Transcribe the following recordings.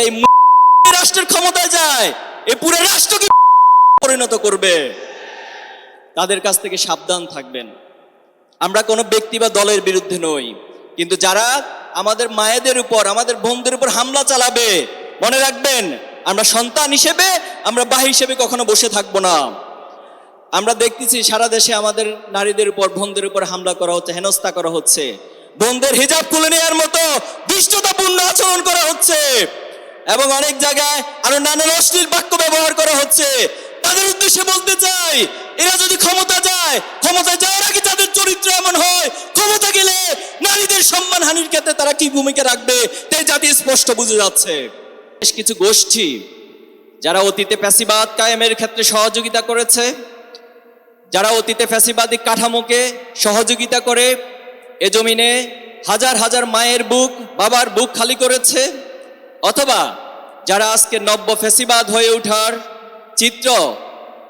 এই রাষ্ট্রের ক্ষমতায় যায় এই পুরো রাষ্ট্রকে পরিণত করবে। তাদের কাছ থেকে সাবধান থাকবেন। আমরা কোনো ব্যক্তি বা দলের বিরুদ্ধে নই, কিন্তু যারা আমাদের মায়েদের উপর, আমাদের বোনদের উপর হামলা চালাবে, মনে রাখবেন আমরা সন্তান হিসেবে, আমরা ভাই হিসেবে কখনো বসে থাকবো না। আমরা দেখতেছি সারা দেশে আমাদের নারীদের উপর, বোনদের উপর হামলা করা হচ্ছে, হেনস্থা করা হচ্ছে, বোনদের হিজাব খুলে নেওয়ার মতো দুষ্টতাপূর্ণ আচরণ করা হচ্ছে, এবং অনেক জায়গায় আরো নানান অশ্লীল বাক্য ব্যবহার করা হচ্ছে। তাদের উদ্দেশ্যে বলতে চাই, এরা যদি ক্ষমতায় যাওয়ার আগে তাদের চরিত্র এমন হয়, ক্ষমতা গেলে নারীদের সম্মান হানির ক্ষেত্রে তারা কি ভূমিকা রাখবে তাই জাতি স্পষ্ট বুঝে যাচ্ছে। বেশ কিছু গোষ্ঠী যারা অতীতে ফ্যাসিবাদ কায়েমের ক্ষেত্রে সহযোগিতা করেছে, যারা অতীতে ফ্যাসিবাদী কাঠামোকে সহযোগিতা করে এ জমিনে হাজার হাজার মায়ের বুক, বাবার বুক খালি করেছে, অথবা যারা আজকে নব্য ফ্যাসিবাদ হয়ে ওঠার চিত্র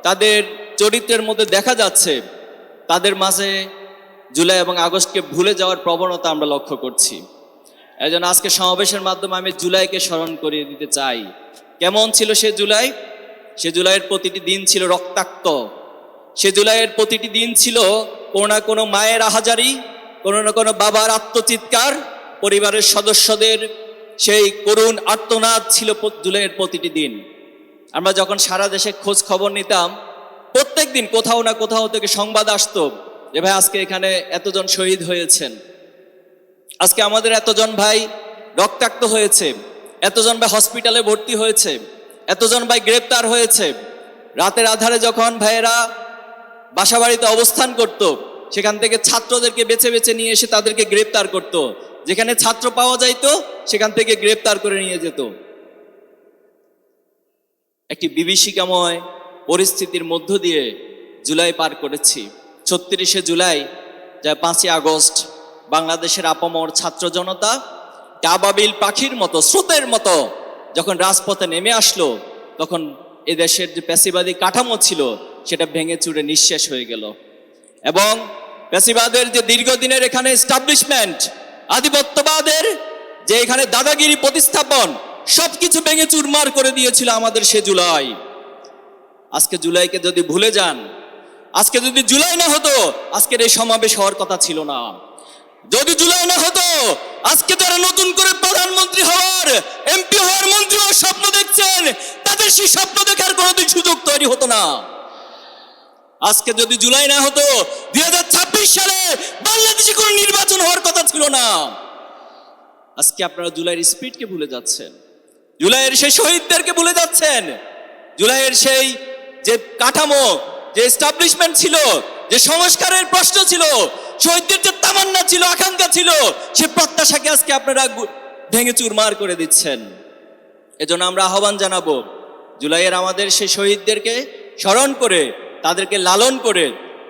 তাদের চরিত্রের মধ্যে দেখা যাচ্ছে, তাদের মাঝে জুলাই এবং আগস্টকে ভুলে যাওয়ার প্রবণতা আমরা লক্ষ্য করছি। এজন্য আজকে সমাবেশের মাধ্যমে আমি জুলাইকে স্মরণ করিয়ে দিতে চাই। কেমন ছিল সে জুলাই? সে জুলাইয়ের প্রতিটি দিন ছিল রক্তাক্ত। সে জুলাইয়ের প্রতিটি দিন ছিল কোনো না কোনো মায়ের আহাজারি, কোনো না কোনো বাবার আত্মচিৎকার, পরিবারের সদস্যদের সেই করুণ আর্তনাদ ছিল জুলাইয়ের প্রতিটি দিন। আমরা যখন সারা দেশে খোঁজ খবর নিতাম, প্রত্যেক দিন কোথাও না কোথাও থেকে সংবাদ আসতো যে ভাই আজকে এখানে এতজন শহীদ হয়েছেন, আজকে আমাদের এতজন ভাই রক্তাক্ত হয়েছে, এতজন ভাই হসপিটালে ভর্তি হয়েছে, এতজন ভাই গ্রেপ্তার হয়েছে। রাতের আধারে যখন ভাইয়েরা বাসাবাড়িতে অবস্থান করত, সেখান থেকে ছাত্রদেরকে বেছে বেছে নিয়ে এসে তাদেরকে গ্রেপ্তার করত, যেখানে ছাত্র পাওয়া যাইতো সেখান থেকে গ্রেপ্তার করে নিয়ে যেত। একটি বিভীষিকাময় পরিস্থিতির মধ্য দিয়ে জুলাই পার করেছি। ৩৬শে জুলাই, যা ৫ই আগস্ট, বাংলাদেশের আপামর ছাত্র জনতা কাবাবিল পাখির মতো, স্রোতের মতো যখন রাজপথে নেমে আসলো, তখন এদেশের যে প্যাসিবাদী কাঠামো ছিল সেটা ভেঙে চুরে নিঃশেষ হয়ে গেল। এবং প্যাসিবাদের যে দীর্ঘদিনের এখানে এস্টাবলিশমেন্ট, আধিপত্যবাদের যে এখানে দাদাগিরি প্রতিস্থাপন, সবকিছু ভেঙে চুরমার করে দিয়েছিল আমাদের সে জুলাই। আজকে জুলাইকে যদি ভুলে যান, আজকে যদি জুলাই না হতো আজকের এই সমাবেশ হওয়ার কথা ছিল না। যদি জুলাই না হতো আজকে যারা নতুন করে প্রধানমন্ত্রী হওয়ার, এমপি হওয়ার, মন্ত্রী হওয়ার স্বপ্ন দেখছেন, তাদের সেই স্বপ্ন দেখার কোনোদিন সুযোগ তৈরি হতো না। আজকে যদি জুলাই না হতো 2026 সালে বাংলাদেশে কোনো নির্বাচন হওয়ার কথা ছিল না। আজকে আপনারা জুলাইয়ের স্পিডকে ভুলে যাচ্ছেন, জুলাইয়ের সেই শহীদদেরকে ভুলে যাচ্ছেন, জুলাইয়ের সেই যে কাঠামো, যে এস্টাবলিশমেন্ট ছিল, যে সংস্কারের প্রশ্ন ছিল, শহীদদের যে তামান্না ছিল, আকাঙ্ক্ষা ছিল, সে প্রত্যাশাকে আজকে আপনারা ভেঙে চুরমার করে দিচ্ছেন। এজন্য আমরা আহ্বান জানাবো, জুলাইয়ের আমাদের সেই শহীদদেরকে স্মরণ করে, তাদেরকে লালন করে,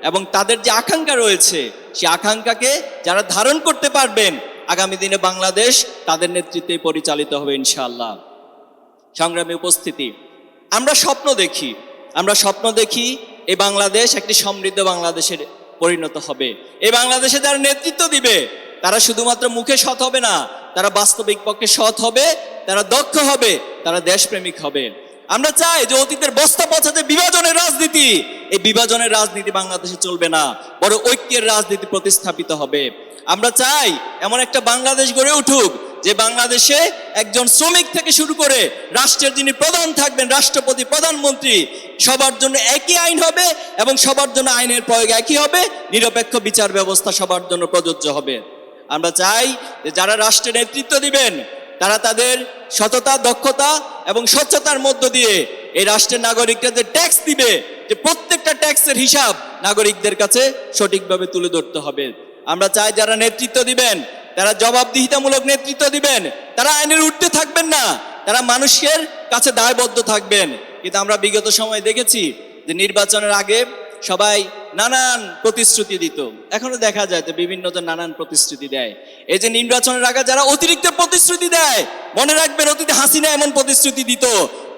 এবং তাদের যে আকাঙ্ক্ষা রয়েছে সেই আকাঙ্ক্ষাকে যারা ধারণ করতে পারবেন, আগামী দিনে বাংলাদেশ তাদের নেতৃত্বে পরিচালিত হবে ইনশাআল্লাহ। সংগ্রামী উপস্থিতি, আমরা স্বপ্ন দেখি এই বাংলাদেশ একটি সমৃদ্ধ বাংলাদেশের পরিণত হবে। এই বাংলাদেশে যারা নেতৃত্ব দিবে তারা শুধুমাত্র মুখে সৎ হবে না, তারা বাস্তবিক পক্ষে সৎ হবে, তারা দক্ষ হবে, তারা দেশপ্রেমিক হবে। আমরা চাই যে অতীতের বস্তা পচা যে বিভাজনের রাজনীতি, এই বিভাজনের রাজনীতি বাংলাদেশে চলবে না, বড় ঐক্যের রাজনীতি প্রতিস্থাপিত হবে। আমরা চাই এমন একটা বাংলাদেশ গড়ে উঠুক যে বাংলাদেশে একজন শ্রমিক থেকে শুরু করে রাষ্ট্রের যিনি প্রধান থাকবেন, রাষ্ট্রপতি, প্রধানমন্ত্রী, সবার জন্য একই আইন হবে এবং সবার জন্য আইনের প্রয়োগ একই হবে, নিরপেক্ষ বিচার ব্যবস্থা সবার জন্য প্রযোজ্য হবে। আমরা চাই যে যারা রাষ্ট্রের নেতৃত্ব দিবেন তারা তাদের সততা, দক্ষতা এবং স্বচ্ছতার মধ্য দিয়ে এই রাষ্ট্রের নাগরিকরা যে ট্যাক্স দিবে, যে প্রত্যেকটা ট্যাক্সের হিসাব নাগরিকদের কাছে সঠিকভাবে তুলে ধরতে হবে। আমরা চাই যারা নেতৃত্ব দিবেন তারা জবাবদিহিতামূলক নেতৃত্ব দিবেন, তারা আইনের ঊর্ধ্বে থাকবেন না, তারা মানুষের কাছে দায়বদ্ধ থাকবেন। কিন্তু আমরা বিগত সময় দেখেছি যে নির্বাচনের আগে সবাই নানান প্রতিশ্রুতি দিত, এখনো দেখা যায় যে বিভিন্ন জন নানান প্রতিশ্রুতি দেয়। এই যে নির্বাচনের আগে যারা অতিরিক্ত প্রতিশ্রুতি দেয়, মনে রাখবেন অতীতে হাসিনা এমন প্রতিশ্রুতি দিত,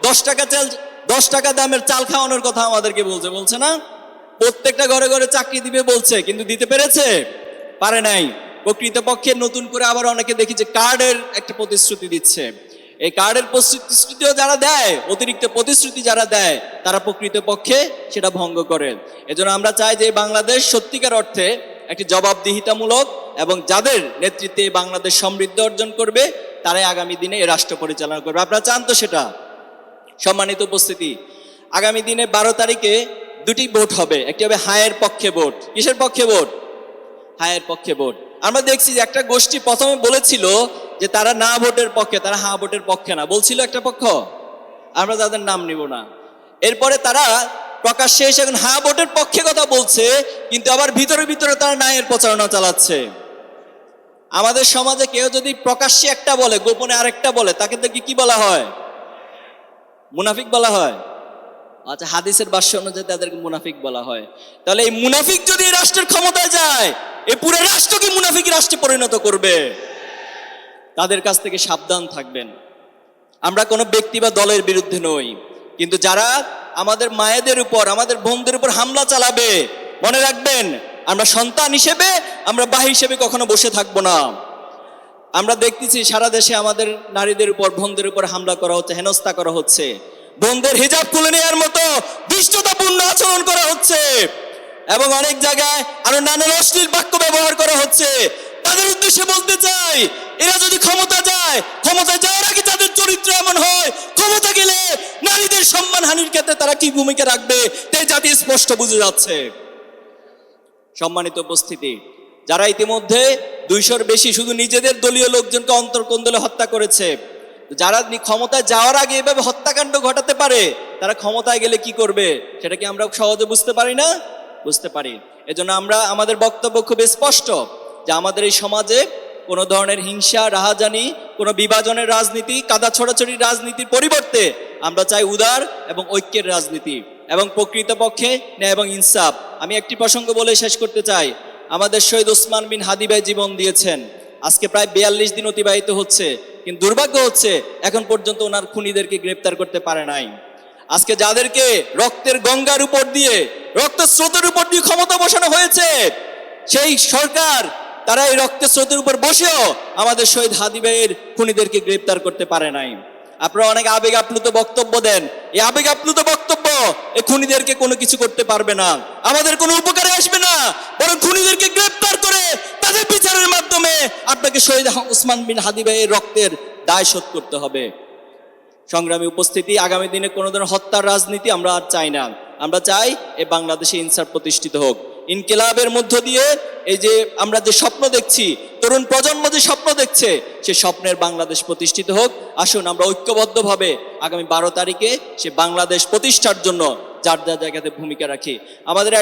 10 টাকা দামের চাল খাওয়ানোর কথা আমাদেরকে বলছে না, প্রত্যেকটা ঘরে ঘরে চাকরি দিবে বলছে, কিন্তু দিতে পেরেছে? পারে নাই। প্রকৃতপক্ষে নতুন করে আবার অনেকে দেখি যে কার্ডের একটা প্রতিশ্রুতি দিচ্ছে। এই কার্ডের প্রতিশ্রুতিও যারা দেয়, অতিরিক্ত প্রতিশ্রুতি যারা দেয়, তারা প্রকৃতপক্ষে সেটা ভঙ্গ করেন। এজন্য আমরা চাই যে বাংলাদেশ সত্যিকার অর্থে একটি জবাবদিহিতামূলক এবং যাদের নেতৃত্বে এই বাংলাদেশ সমৃদ্ধি অর্জন করবে তারাই আগামী দিনে এই রাষ্ট্র পরিচালনা করবে। আপনারা চান তো সেটা? সম্মানিত উপস্থিতি, আগামী দিনে 12 তারিখে দুটি ভোট হবে। একটি হবে হায়ের পক্ষে ভোট। কিসের পক্ষে ভোট? হায়ের পক্ষে ভোট। আমরা দেখছি যে একটা গোষ্ঠী প্রথমে বলেছিল যে তারা না ভোটের পক্ষে, তারা হা ভোটের পক্ষে না, বলছিল একটা পক্ষ, আমরা তাদের নাম নিব না। এরপরে তারা প্রকাশ্যে এসে এখন হা ভোটের পক্ষে কথা বলছে, কিন্তু আবার ভিতরে ভিতরে তারা নায়ের প্রচারণা চালাচ্ছে। আমাদের সমাজে কেউ যদি প্রকাশ্যে একটা বলে, গোপনে আরেকটা বলে, তাকে দেখি কি বলা হয়? মুনাফিক বলা হয়। আচ্ছা, হাদিসের ভাষ্য অনুযায়ী তাদেরকে মুনাফিক বলা হয়। তাহলে এই মুনাফিক যদি এই রাষ্ট্রের ক্ষমতায় যায়, এই পুরো রাষ্ট্রকে মুনাফিক রাষ্ট্রে পরিণত করবে। তাদের কাছ থেকে সাবধান থাকবেন। আমরা কোনো ব্যক্তি বা দলের বিরুদ্ধে নই, কিন্তু যারা আমাদের মায়েদের উপর, আমাদের বোনদের উপর হামলা চালাবে, মনে রাখবেন আমরা সন্তান হিসেবে, আমরা ভাই হিসেবে কখনো বসে থাকবো না। আমরা দেখতেছি সারা দেশে আমাদের নারীদের উপর, বোনদের উপর হামলা করা হচ্ছে, হেনস্থা করা হচ্ছে, বোনদের হিজাব খুলে নেওয়ার মতো দুষ্টতাপূর্ণ আচরণ করা হচ্ছে, এবং অনেক জায়গায় আরো নানান অশ্লীল বাক্য ব্যবহার করা হচ্ছে। তাদের উদ্দেশ্যে বলতে চাই, এরা যদি ক্ষমতা যায়, ক্ষমতায় যাওয়ার আগে তাদের চরিত্র এমন হয়, ক্ষমতা গেলে নারীদের সম্মান হানির ক্ষেত্রে তারা কি ভূমিকা রাখবে তাই জাতি স্পষ্ট বুঝে যাচ্ছে। সম্মানিত উপস্থিতি, যারা ইতিমধ্যে 200-র বেশি শুধু নিজেদের দলীয় লোকজনকে অন্তর্কোন্দলে হত্যা করেছে, যারা ক্ষমতায় যাওয়ার আগে এভাবে হত্যাকাণ্ড ঘটাতে পারে, তারা ক্ষমতায় গেলে কি করবে সেটা কি আমরা সহজে বুঝতে পারি না? বুঝতে পারি। এজন্য আমরা, আমাদের বক্তব্য খুব স্পষ্ট যে আমাদের এই সমাজে কোনো ধরনের হিংসা, রাহাজানি, কোনো বিভাজনের রাজনীতি, কাদা ছোড়াছড়ির রাজনীতির পরিবর্তে আমরা চাই উদার এবং ঐক্যের রাজনীতি এবং প্রকৃতপক্ষে ন্যায় এবং ইনসাফ। আমি একটি প্রসঙ্গ বলে শেষ করতে চাই। আমাদের শহীদ ওসমান বিন হাদি ভাই জীবন দিয়েছেন, আজকে প্রায় 42 দিন অতিবাহিত হচ্ছে, কিন্তু দুর্ভাগ্য হচ্ছে এখন পর্যন্ত ওনার খুনিদেরকে গ্রেপ্তার করতে পারে নাই। আজকে যাদেরকে রক্তের গঙ্গার উপর দিয়ে, রক্তের স্রোতের উপর দিয়ে ক্ষমতা বসানো হয়েছে, সেই সরকার তারা এই রক্তের স্রোতের উপর বসেও আমাদের শহীদ হাদি ভাইয়ের খুনিদেরকে গ্রেপ্তার করতে পারে নাই। আপনারা অনেক আবেগ আপ্লুত বক্তব্য দেন, এই আবেগ আপ্লুত বক্তব্য এই খুনিদেরকে কোনো কিছু করতে পারবে না, আমাদের কোনো উপকারে আসবে না, বরং খুনিদেরকে গ্রেপ্তার করে তাদের বিচারের মাধ্যমে আপনাকে শহীদ ওসমান বিন হাদি ভাইয়ের রক্তের দায় শোধ করতে হবে। সংগ্রামী উপস্থিতি, আগামী দিনে কোনো ধরনের হত্যার রাজনীতি আমরা আর চাই না। আমরা চাই এই বাংলাদেশে ইনসাফ প্রতিষ্ঠিত হোক। ইনকিলাবের মধ্য দিয়ে এই যে আমরা যে স্বপ্ন দেখছি, তরুণ প্রজন্ম যে স্বপ্ন দেখছে, সে স্বপ্নের বাংলাদেশ প্রতিষ্ঠিত হোক। আসুন আমরা ঐক্যবদ্ধভাবে আগামী 12 তারিখে সে বাংলাদেশ প্রতিষ্ঠার জন্য যার যার জায়গাতে ভূমিকা রাখি। আমাদের